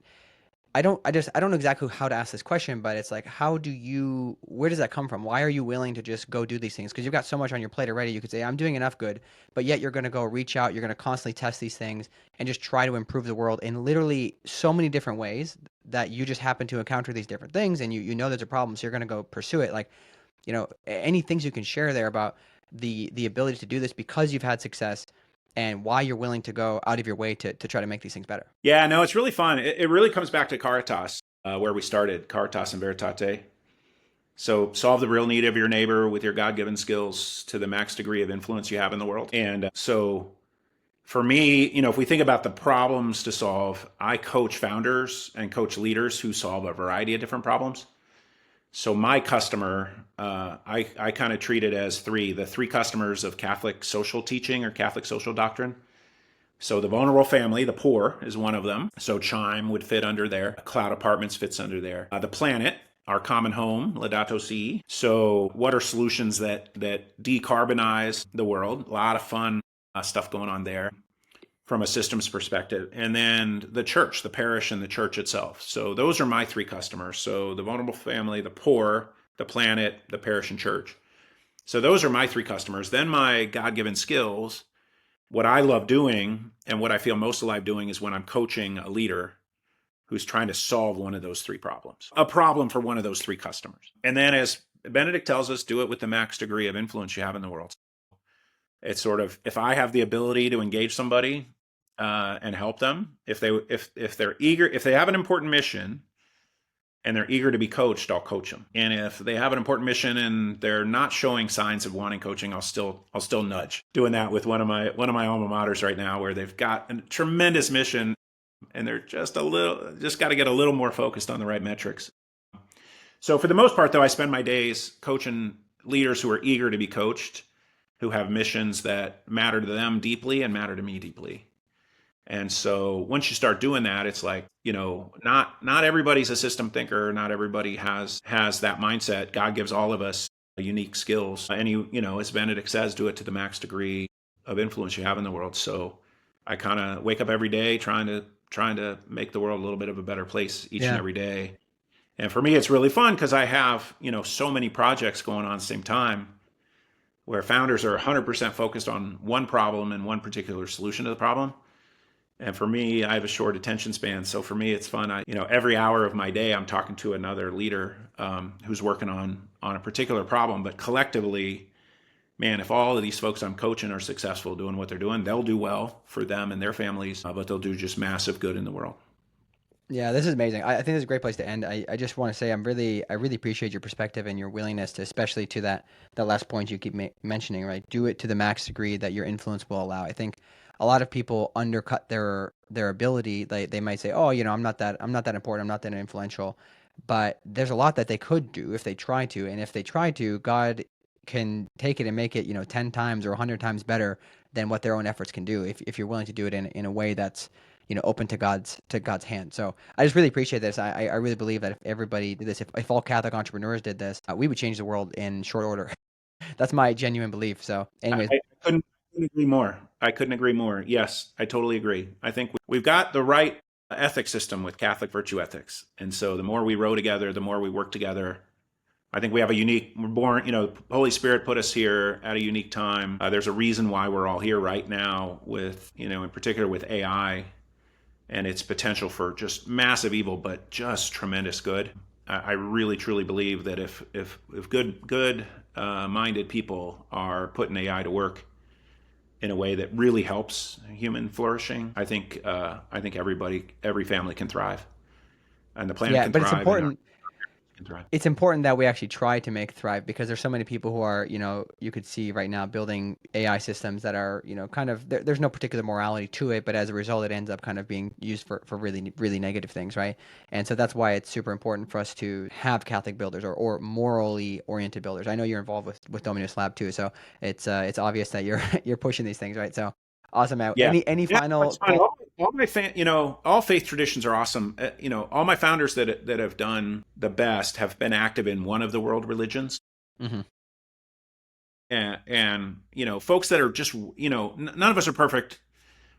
I don't know exactly how to ask this question, but it's like, where does that come from? Why are you willing to just go do these things? Because you've got so much on your plate already. You could say, I'm doing enough good, but yet you're going to go reach out. You're going to constantly test these things and just try to improve the world in literally so many different ways that you just happen to encounter these different things and you know there's a problem. So you're going to go pursue it. Like, any things you can share there about the ability to do this because you've had success and why you're willing to go out of your way to try to make these things better. Yeah, no, it's really fun. It really comes back to Caritas, where we started, Caritas and Veritate. So solve the real need of your neighbor with your God-given skills to the max degree of influence you have in the world. And so for me, if we think about the problems to solve, I coach founders and coach leaders who solve a variety of different problems. So my customer, I kind of treat it as the three customers of Catholic social teaching or Catholic social doctrine. So the vulnerable family, the poor, is one of them. So Chime would fit under there. Cloud Apartments fits under there. The planet, our common home, Laudato Si. So what are solutions that decarbonize the world? A lot of fun stuff going on there from a systems perspective. And then the church, the parish and the church itself. So those are my three customers. So the vulnerable family, the poor, the planet, the parish and church. So those are my three customers. Then my God-given skills, what I love doing and what I feel most alive doing is when I'm coaching a leader who's trying to solve one of those three problems, a problem for one of those three customers. And then as Benedict tells us, do it with the max degree of influence you have in the world. It's sort of, if I have the ability to engage somebody and help them, if they're eager, if they have an important mission and they're eager to be coached, I'll coach them. And if they have an important mission and they're not showing signs of wanting coaching, I'll still nudge. Doing that with one of my alma maters right now, where they've got a tremendous mission and they're just got to get a little more focused on the right metrics. So for the most part, though, I spend my days coaching leaders who are eager to be coached, who have missions that matter to them deeply and matter to me deeply. And so once you start doing that, it's like, not everybody's a system thinker. Not everybody has that mindset. God gives all of us unique skills. And as Benedict says, do it to the max degree of influence you have in the world. So I kind of wake up every day trying to make the world a little bit of a better place each and every day. And for me, it's really fun because I have, so many projects going on at the same time where founders are 100% focused on one problem and one particular solution to the problem. And for me, I have a short attention span. So for me, it's fun. Every hour of my day, I'm talking to another leader who's working on a particular problem. But collectively, man, if all of these folks I'm coaching are successful doing what they're doing, they'll do well for them and their families, but they'll do just massive good in the world. Yeah, this is amazing. I think this is a great place to end. I just want to say I really appreciate your perspective and your willingness to, especially to that last point you keep mentioning, right? Do it to the max degree that your influence will allow. I think a lot of people undercut their ability. They might say, "Oh, I'm not that important. I'm not that influential." But there's a lot that they could do if they try to, and if they try to, God can take it and make it, 10 times or 100 times better than what their own efforts can do if you're willing to do it in a way that's open to God's hand. So I just really appreciate this. I really believe that if everybody did this, if all Catholic entrepreneurs did this, we would change the world in short order. That's my genuine belief. So anyways. I couldn't agree more. I couldn't agree more. Yes, I totally agree. I think we've got the right ethics system with Catholic virtue ethics. And so the more we row together, the more we work together, I think we have we're born, the Holy Spirit put us here at a unique time. There's a reason why we're all here right now with, in particular with AI and its potential for just massive evil, but just tremendous good. I really truly believe that if good minded people are putting AI to work in a way that really helps human flourishing, I think every family can thrive, and the planet can But thrive. it's important. It's important that we actually try to make thrive, because there's so many people who are, you could see right now building AI systems that are, kind of, there's no particular morality to it, but as a result, it ends up kind of being used for really, really negative things, right? And so that's why it's super important for us to have Catholic builders or morally oriented builders. I know you're involved with DOMINUS Lab too, so it's obvious that you're pushing these things, right? So awesome, Matt. Yeah. Any final? All faith traditions are awesome. All my founders that have done the best have been active in one of the world religions. Mm-hmm. And folks that are just, none of us are perfect,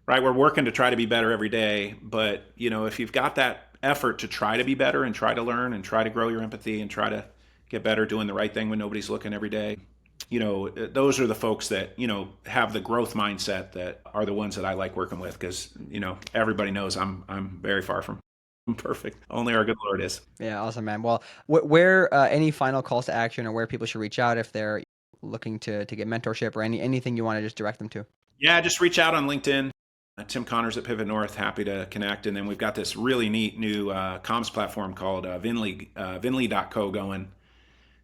right? We're working to try to be better every day. But, if you've got that effort to try to be better and try to learn and try to grow your empathy and try to get better doing the right thing when nobody's looking every day. Those are the folks that, have the growth mindset that are the ones that I like working with, because, everybody knows I'm very far from perfect. Only our good Lord is. Yeah, awesome, man. Well, where any final calls to action or where people should reach out if they're looking to get mentorship or anything you want to just direct them to? Yeah, just reach out on LinkedIn. Tim Connors at PivotNorth, happy to connect. And then we've got this really neat new comms platform called Vinly.co going.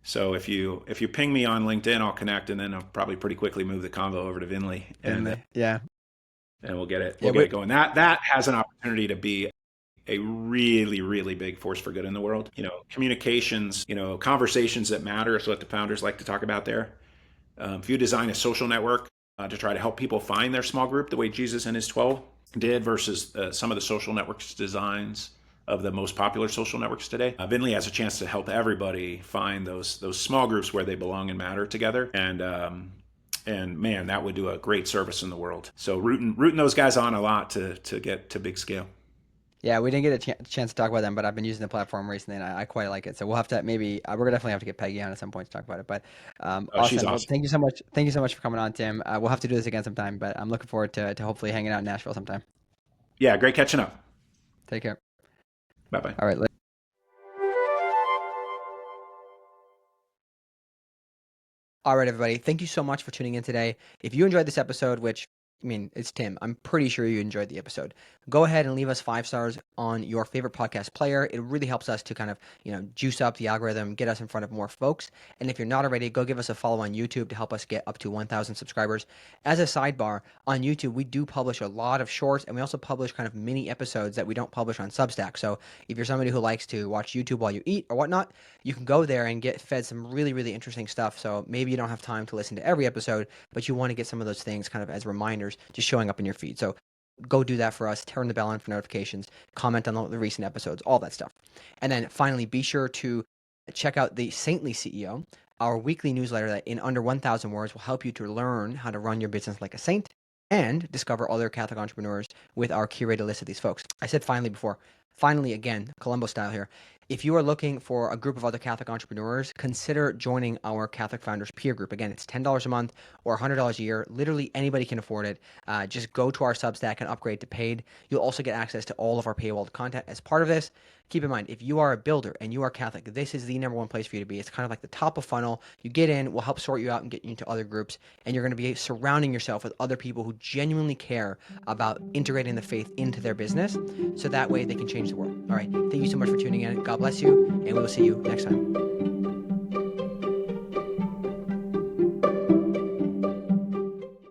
So if you ping me on LinkedIn, I'll connect, and then I'll probably pretty quickly move the convo over to Vinly, and Yeah. and we'll get it Yeah, get it going. That has an opportunity to be a really, really big force for good in the world. Communications, conversations that matter is what the founders like to talk about there. If you design a social network to try to help people find their small group the way Jesus and his 12 did versus some of the social networks designs of the most popular social networks today, Vinly has a chance to help everybody find those small groups where they belong and matter together. And man, that would do a great service in the world. So rooting those guys on a lot to get to big scale. Yeah, we didn't get a chance to talk about them, but I've been using the platform recently, and I quite like it. So we'll have to we're gonna definitely have to get Peggy on at some point to talk about it. But She's awesome. Well, awesome. thank you so much. Thank you so much for coming on, Tim. We'll have to do this again sometime, but I'm looking forward to hopefully hanging out in Nashville sometime. Yeah, great catching up. Take care. Bye-bye. All right. All right, everybody. Thank you so much for tuning in today. If you enjoyed this episode, which, it's Tim, I'm pretty sure you enjoyed the episode, go ahead and leave us 5 stars on your favorite podcast player. It really helps us to kind of, juice up the algorithm, get us in front of more folks. And if you're not already, go give us a follow on YouTube to help us get up to 1,000 subscribers. As a sidebar, on YouTube, we do publish a lot of shorts, and we also publish kind of mini episodes that we don't publish on Substack. So if you're somebody who likes to watch YouTube while you eat or whatnot, you can go there and get fed some really, really interesting stuff. So maybe you don't have time to listen to every episode, but you want to get some of those things kind of as reminders just showing up in your feed. So go do that for us. Turn the bell on for notifications, comment on the recent episodes, all that stuff. And then finally, be sure to check out the Saintly CEO, our weekly newsletter that in under 1,000 words will help you to learn how to run your business like a saint and discover other Catholic entrepreneurs with our curated list of these folks. I said finally before. Finally, again, Columbo style here. If you are looking for a group of other Catholic entrepreneurs, consider joining our Catholic Founders peer group. Again, it's $10 a month or $100 a year. Literally anybody can afford it. Just go to our Substack and upgrade to paid. You'll also get access to all of our paywalled content as part of this. Keep in mind, if you are a builder and you are Catholic, this is the number one place for you to be. It's kind of like the top of funnel. You get in, we'll help sort you out and get you into other groups, and you're going to be surrounding yourself with other people who genuinely care about integrating the faith into their business, so that way they can change the world. All right, thank you so much for tuning in. God bless you, and we will see you next time.